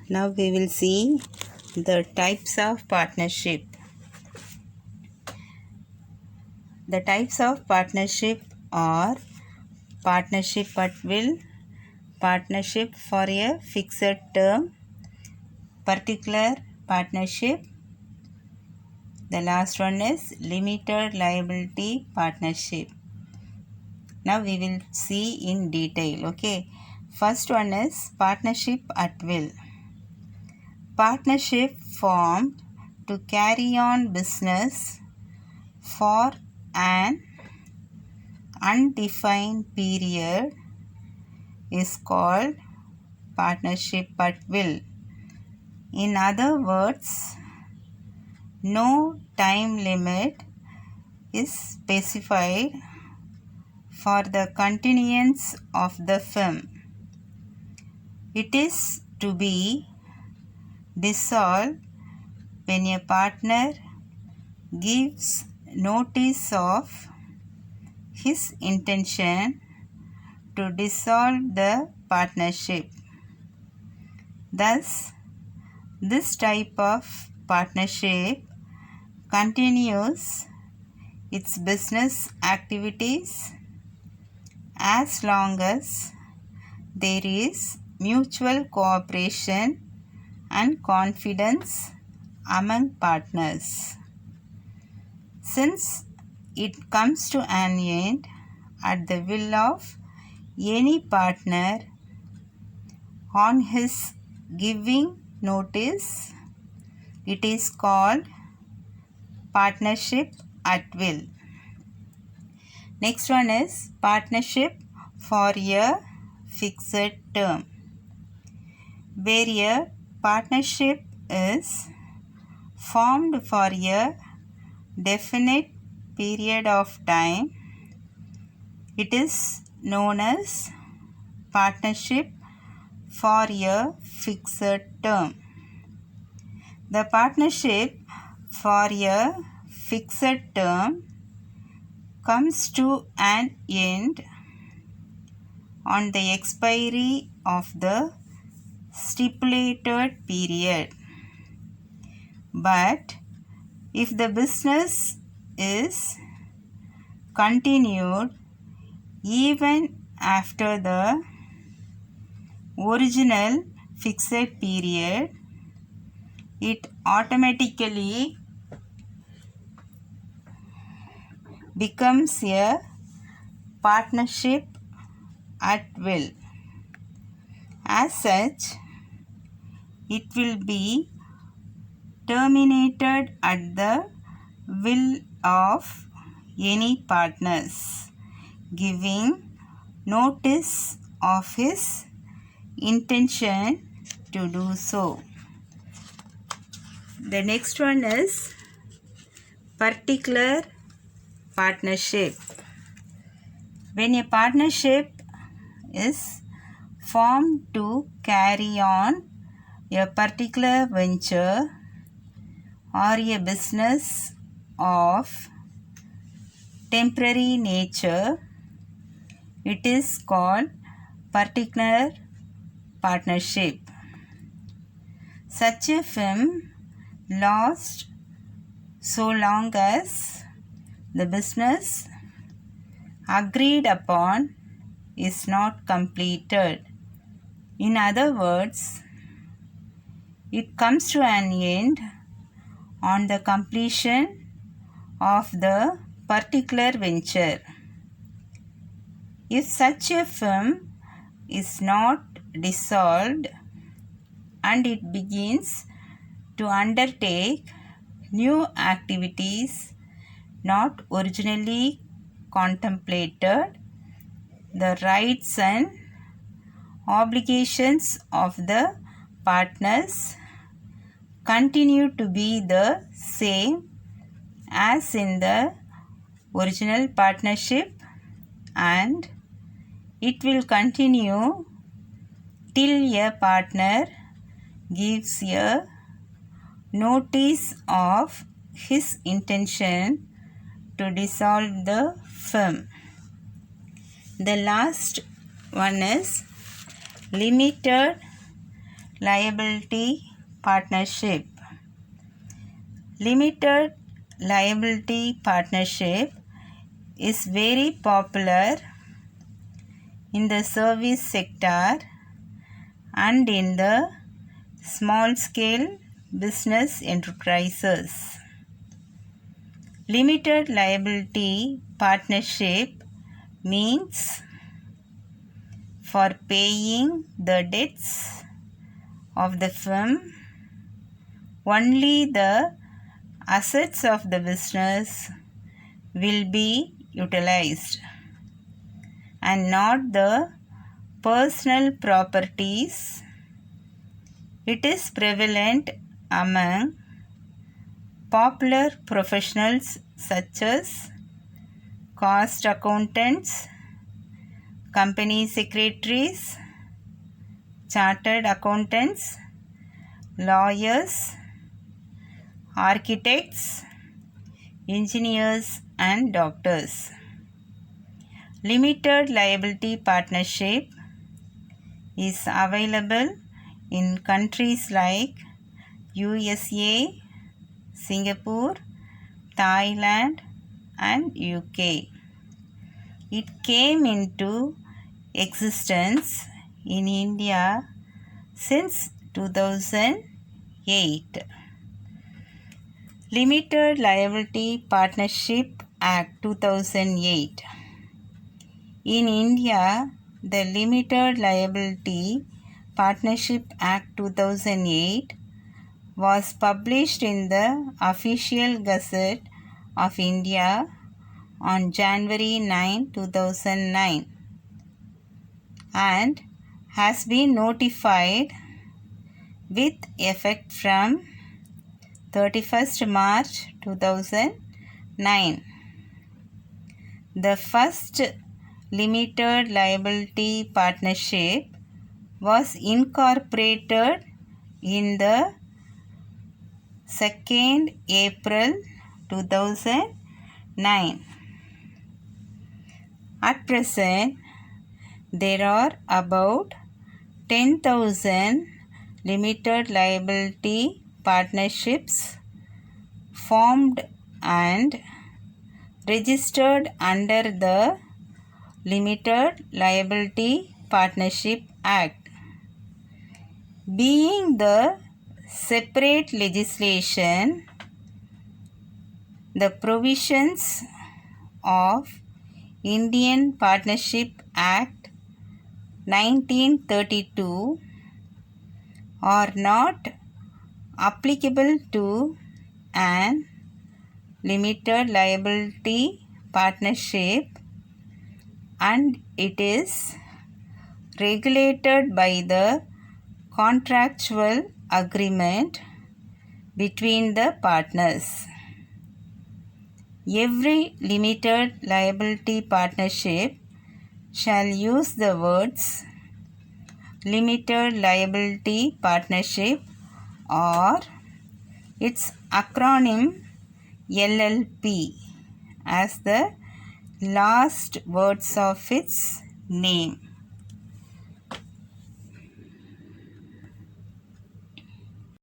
Now we will see the types of partnership. The types of partnership are partnership at will, partnership for a fixed term, particular partnership. The last one is limited liability partnership. Now we will see in detail. Okay. First one is partnership at will. Partnership formed to carry on business for an undefined period is called partnership at will. In other words, no time limit is specified for the continuance of the firm. It is to be dissolved when a partner gives notice of his intention to dissolve the partnership. Thus, this type of partnership continues its business activities as long as there is mutual cooperation and confidence among partners. Since it comes to an end at the will of any partner on his giving notice, it is called partnership at will. Next one is partnership for a fixed term. Where a partnership is formed for a definite period of time, it is known as partnership for a fixed term. The partnership for a fixed term comes to an end on the expiry of the stipulated period. But if the business is continued even after the original fixed period, it automatically becomes a partnership at will. As such, it will be terminated at the will of any partners giving notice of his intention to do so. The next one is particular partnership. When a partnership is formed to carry on a particular venture or a business of temporary nature, it is called particular partnership. Such a firm lasts so long as the business agreed upon is not completed. In other words, it comes to an end on the completion of the particular venture. If such a firm is not dissolved and it begins to undertake new activities not originally contemplated, the rights and obligations of the partners continue to be the same as in the original partnership, and it will continue till a partner gives a notice of his intention to dissolve the firm. The last one is limited liability partnership. Limited liability partnership is very popular in the service sector and in the small scale business enterprises. Limited liability partnership means for paying the debts of the firm, only the assets of the business will be utilized and not the personal properties. It is prevalent among popular professionals such as cost accountants, company secretaries, chartered accountants, lawyers, architects, engineers, and doctors. Limited liability partnership is available in countries like USA, Singapore, Thailand, and UK. It came into existence in India since 2008. Limited Liability Partnership Act 2008. In India, the Limited Liability Partnership Act 2008 was published in the Official Gazette of India on January 9, 2009 and has been notified with effect from 31st March 2009. The first limited liability partnership was incorporated in the 2nd April 2009. At present, there are about 10,000 limited liability partnerships formed and registered under the Limited Liability Partnership Act. Being the separate legislation, the provisions of Indian Partnership Act 1932 are not applicable to an limited liability partnership, and it is regulated by the contractual agreement between the partners. Every limited liability partnership shall use the words Limited Liability Partnership or its acronym LLP as the last words of its name.